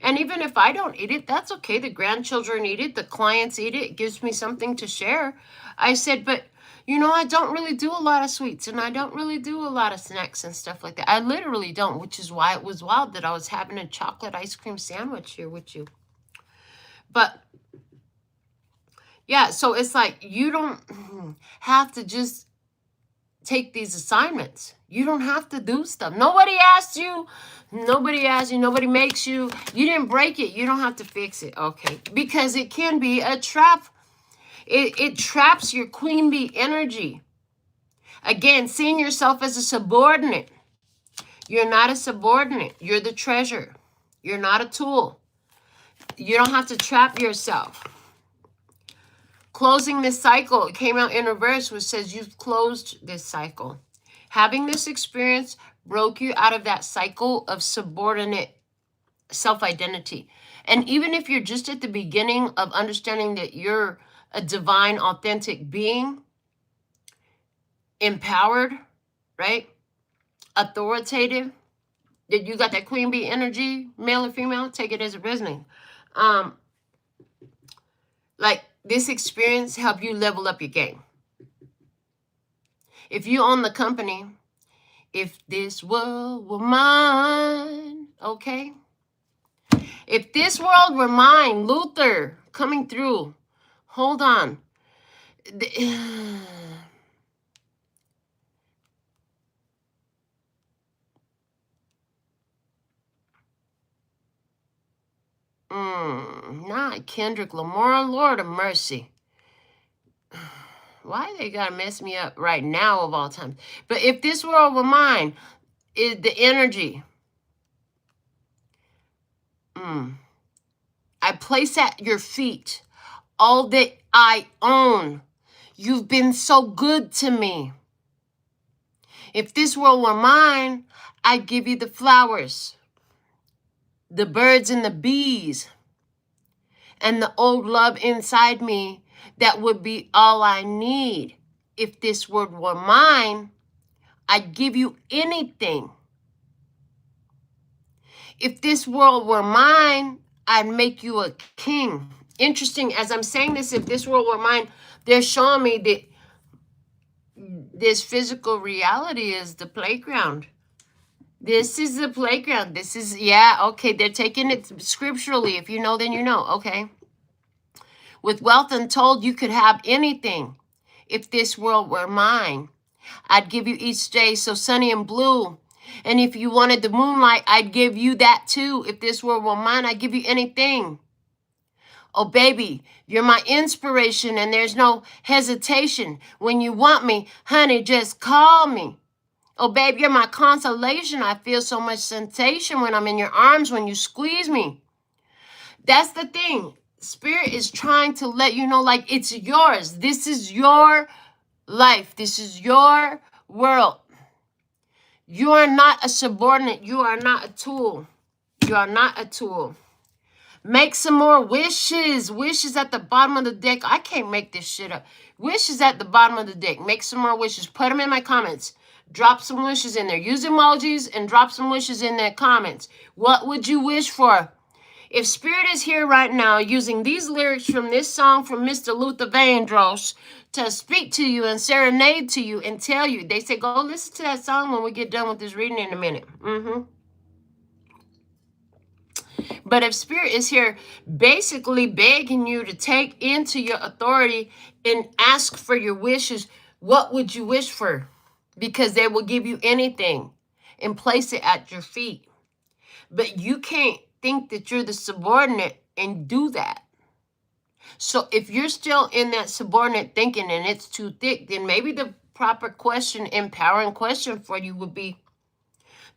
And even if I don't eat it, that's okay. The grandchildren eat it. The clients eat it. It gives me something to share. I said, but, I don't really do a lot of sweets. And I don't really do a lot of snacks and stuff like that. I literally don't, which is why it was wild that I was having a chocolate ice cream sandwich here with you. But yeah, so it's like you don't have to just take these assignments. You don't have to do stuff. Nobody asked you. Nobody makes you. You didn't break it. You don't have to fix it. Okay. Because it can be a trap. It traps your queen bee energy. Again, seeing yourself as a subordinate. You're not a subordinate. You're the treasure. You're not a tool. You don't have to trap yourself. Closing this cycle. It came out in reverse, which says you've closed this cycle. Having this experience broke you out of that cycle of subordinate self-identity. And even if you're just at the beginning of understanding that you're a divine, authentic being, empowered, right? Authoritative, that you got that queen bee energy, male or female, take it as it resonates. Like, this experience help you level up your game. If you own the company, if this world were mine, okay? If this world were mine, Luther coming through. Hold on. Not Kendrick Lamar. Lord of mercy. Why they gotta mess me up right now of all times? But if this world were mine, is the energy. I place at your feet all that I own. You've been so good to me. If this world were mine, I'd give you the flowers, the birds and the bees, and the old love inside me. That would be all I need. If this world were mine, I'd give you anything. If this world were mine, I'd make you a king. Interesting, as I'm saying this, if this world were mine, they're showing me that this physical reality is the playground. This is the playground. This is, yeah, okay, they're taking it scripturally. If you know, then you know, okay. With wealth untold, you could have anything. If this world were mine, I'd give you each day so sunny and blue. And if you wanted the moonlight, I'd give you that too. If this world were mine, I'd give you anything. Oh, baby, you're my inspiration and there's no hesitation. When you want me, honey, just call me. Oh, babe, you're my consolation. I feel so much sensation when I'm in your arms, when you squeeze me. That's the thing. Spirit is trying to let you know, like, it's yours. This is your life. This is your world. You are not a subordinate. You are not a tool. You are not a tool. Make some more wishes. Wishes at the bottom of the deck. I can't make this shit up. Wishes at the bottom of the deck. Make some more wishes. Put them in my comments. Drop some wishes in there. Use emojis and drop some wishes in the comments. What would you wish for? If Spirit is here right now using these lyrics from this song from Mr. Luther Vandross to speak to you and serenade to you and tell you, they say, go listen to that song when we get done with this reading in a minute. But if Spirit is here basically begging you to take into your authority and ask for your wishes, what would you wish for? Because they will give you anything and place it at your feet. But you can't think that you're the subordinate and do that. So if you're still in that subordinate thinking and it's too thick, then maybe the proper question, empowering question for you would be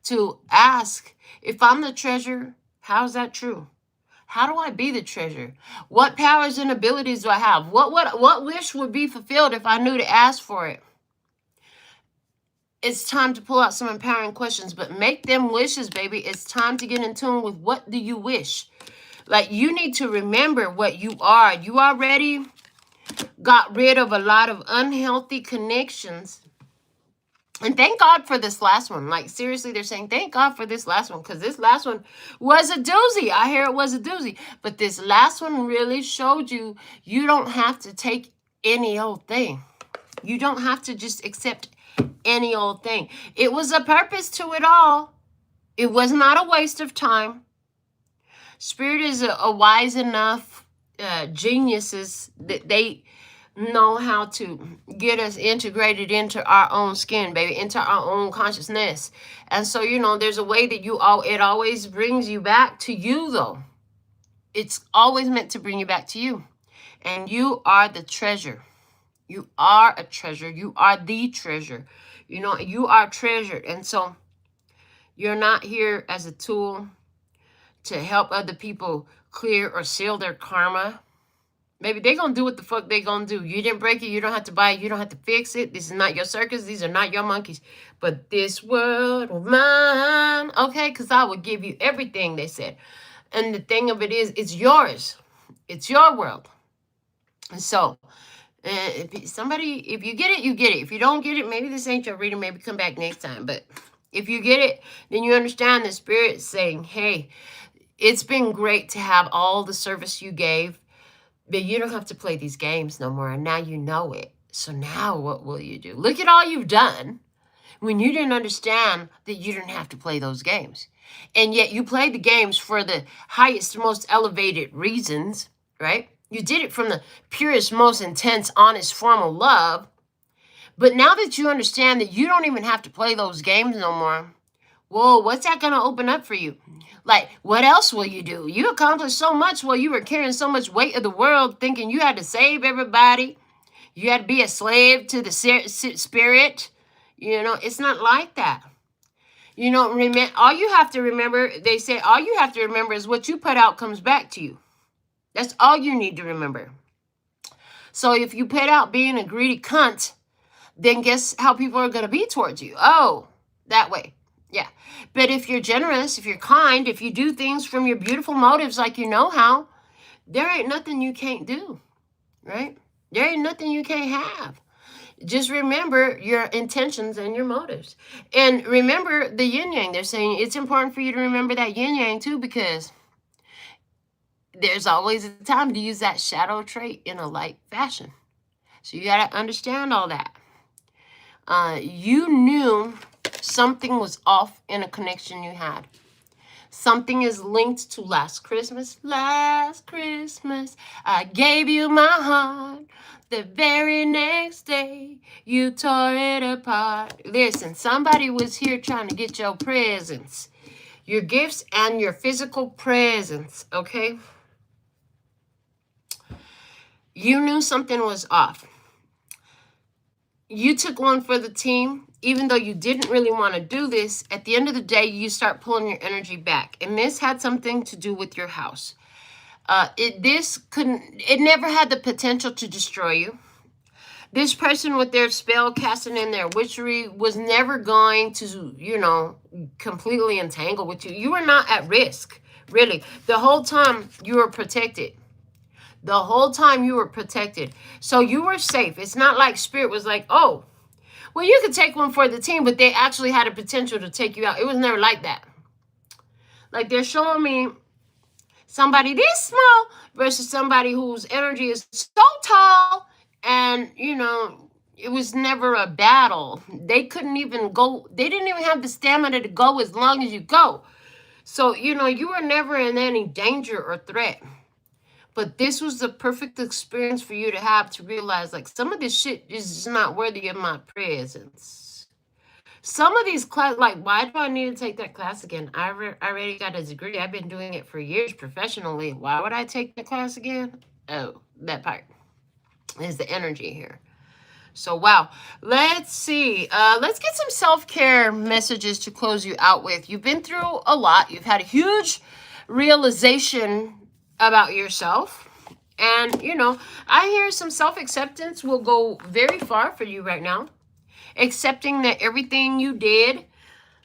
to ask, if I'm the treasure, how's that true? How do I be the treasure? What powers and abilities do I have? What wish would be fulfilled if I knew to ask for it? It's time to pull out some empowering questions, but make them wishes, baby. It's time to get in tune with what do you wish? Like, you need to remember what you are. You already got rid of a lot of unhealthy connections. And thank God for this last one. Like, seriously, they're saying, thank God for this last one, because this last one was a doozy. I hear it was a doozy. But this last one really showed you, you don't have to take any old thing. You don't have to just accept any old thing. It was a purpose to it all. It was not a waste of time. Spirit is a wise enough geniuses that they know how to get us integrated into our own skin, baby, into our own consciousness. And so, you know, there's a way that it always brings you back to you, though. It's always meant to bring you back to you. And you are the treasure. You are a treasure. You are the treasure. You know, you are treasured. And so you're not here as a tool to help other people clear or seal their karma. Maybe they're going to do what the fuck they going to do. You didn't break it. You don't have to buy it. You don't have to fix it. This is not your circus. These are not your monkeys. But this world of mine. Okay, because I will give you everything, they said. And the thing of it is, it's yours. It's your world. And so, if you get it, you get it. If you don't get it, maybe this ain't your reading. Maybe come back next time. But if you get it, then you understand the Spirit saying, hey, it's been great to have all the service you gave, but you don't have to play these games no more. And now you know it. So now what will you do? Look at all you've done when you didn't understand that you didn't have to play those games. And yet you played the games for the highest, most elevated reasons, right? You did it from the purest, most intense, honest form of love. But now that you understand that you don't even have to play those games no more, Whoa, what's that going to open up for you? Like, what else will you do? You accomplished so much while you were carrying so much weight of the world, thinking you had to save everybody. You had to be a slave to the spirit. You know, it's not like that. You know, all you have to remember, they say, all you have to remember is what you put out comes back to you. That's all you need to remember. So if you put out being a greedy cunt, then guess how people are going to be towards you? Oh, that way. Yeah. But if you're generous, if you're kind, if you do things from your beautiful motives like you know how, there ain't nothing you can't do, right? There ain't nothing you can't have. Just remember your intentions and your motives. And remember the yin-yang. They're saying it's important for you to remember that yin-yang too, because there's always a time to use that shadow trait in a light fashion. So you got to understand all that. You knew something was off in a connection you had. Something is linked to last Christmas. Last Christmas, I gave you my heart. The very next day, you tore it apart. Listen, somebody was here trying to get your presents. Your gifts and your physical presence, okay? You knew something was off. You took one for the team, even though you didn't really want to do this. At the end of the day, you start pulling your energy back. And this had something to do with your house. It never had the potential to destroy you. This person with their spell casting and their witchery was never going to, you know, completely entangle with you. You were not at risk, really. The whole time you were protected. The whole time you were protected. So you were safe. It's not like Spirit was like, oh, well, you could take one for the team, but they actually had a potential to take you out. It was never like that. Like they're showing me somebody this small versus somebody whose energy is so tall. And, you know, it was never a battle. They couldn't even go. They didn't even have the stamina to go as long as you go. So, you know, you were never in any danger or threat. But this was the perfect experience for you to have to realize, like, some of this shit is just not worthy of my presence. Some of these classes, like, why do I need to take that class again? I already got a degree. I've been doing it for years professionally. Why would I take the class again? Oh, that part is the energy here. So, wow. Let's see. Let's get some self-care messages to close you out with. You've been through a lot. You've had a huge realization about yourself. And, you know, I hear some self-acceptance will go very far for you right now. Accepting that everything you did,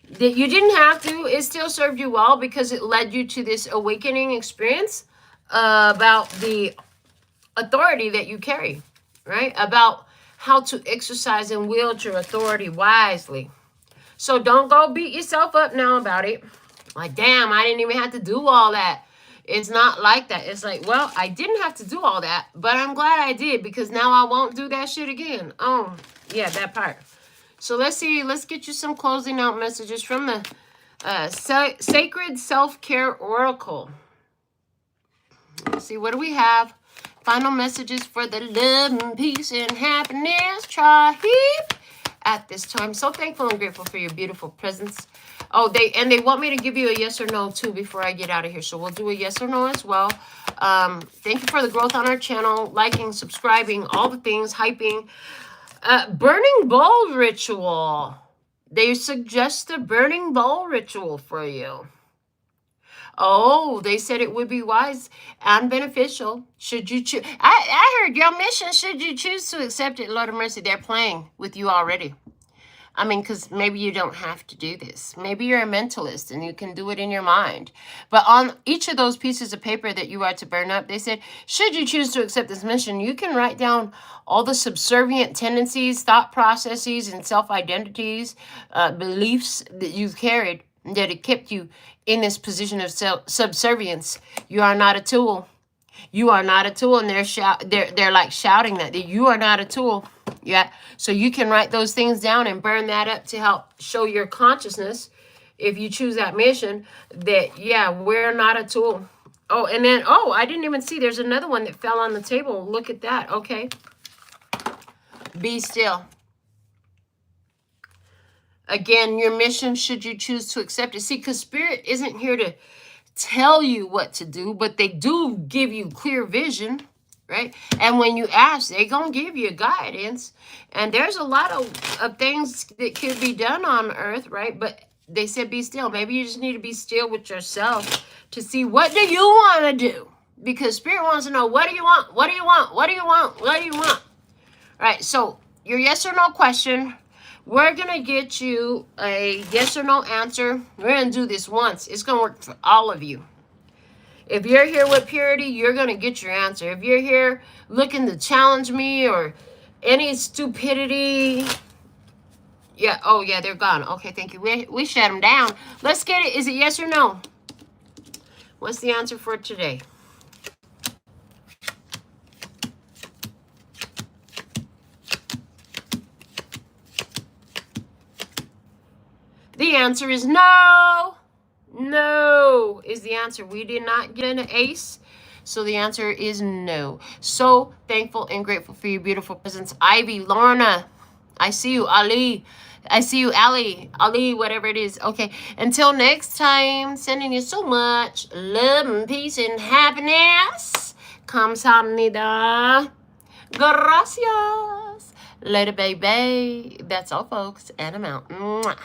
that you didn't have to, it still served you well because it led you to this awakening experience about the authority that you carry, right? About how to exercise and wield your authority wisely. So don't go beat yourself up now about it. Like, damn, I didn't even have to do all that. It's not like that. It's like, well, I didn't have to do all that, but I'm glad I did because now I won't do that shit again. Oh, yeah, that part. So let's see. Let's get you some closing out messages from the Sacred Self-Care Oracle. Let's see. What do we have? Final messages for the love and peace and happiness tribe at this time. So thankful and grateful for your beautiful presence. Oh, they want me to give you a yes or no too before I get out of here. So we'll do a yes or no as well. Thank you for the growth on our channel, liking, subscribing, all the things, hyping. Burning bowl ritual. They suggest a burning bowl ritual for you. Oh, they said it would be wise and beneficial should you choose. I heard your mission, should you choose to accept it, Lord of mercy. They're playing with you already. I mean, because maybe you don't have to do this. Maybe you're a mentalist and you can do it in your mind. But on each of those pieces of paper that you are to burn up, they said, should you choose to accept this mission, you can write down all the subservient tendencies, thought processes, and self-identities, beliefs that you've carried that have kept you in this position of subservience. You are not a tool. You are not a tool. And they're like shouting that you are not a tool. Yeah. So you can write those things down and burn that up to help show your consciousness, if you choose that mission, that, yeah, we're not a tool. Oh, and then, oh, I didn't even see. There's another one that fell on the table. Look at that. Okay. Be still. Again, your mission, should you choose to accept it. See, because Spirit isn't here to tell you what to do, but they do give you clear vision, right? And when you ask, they're going to give you guidance. And there's a lot of things that could be done on earth, right? But they said be still. Maybe you just need to be still with yourself to see, what do you want to do? Because Spirit wants to know, what do you want? What do you want? What do you want? What do you want? All right, so your yes or no question, we're going to get you a yes or no answer. We're going to do this once. It's going to work for all of you. If you're here with purity, you're going to get your answer. If you're here looking to challenge me or any stupidity, yeah, oh yeah, they're gone. Okay, thank you. We shut them down. Let's get it. Is it yes or no? What's the answer for today? The answer is no. No is the answer. We did not get an ace, so the answer is no. So thankful and grateful for your beautiful presence. Ivy, Lorna, I see you. Ali, I see you. Ali, whatever it is. Okay, until next time, sending you so much love and peace and happiness. Kamsahamnida. Gracias. Later, baby. That's all, folks, and I'm out. Mwah.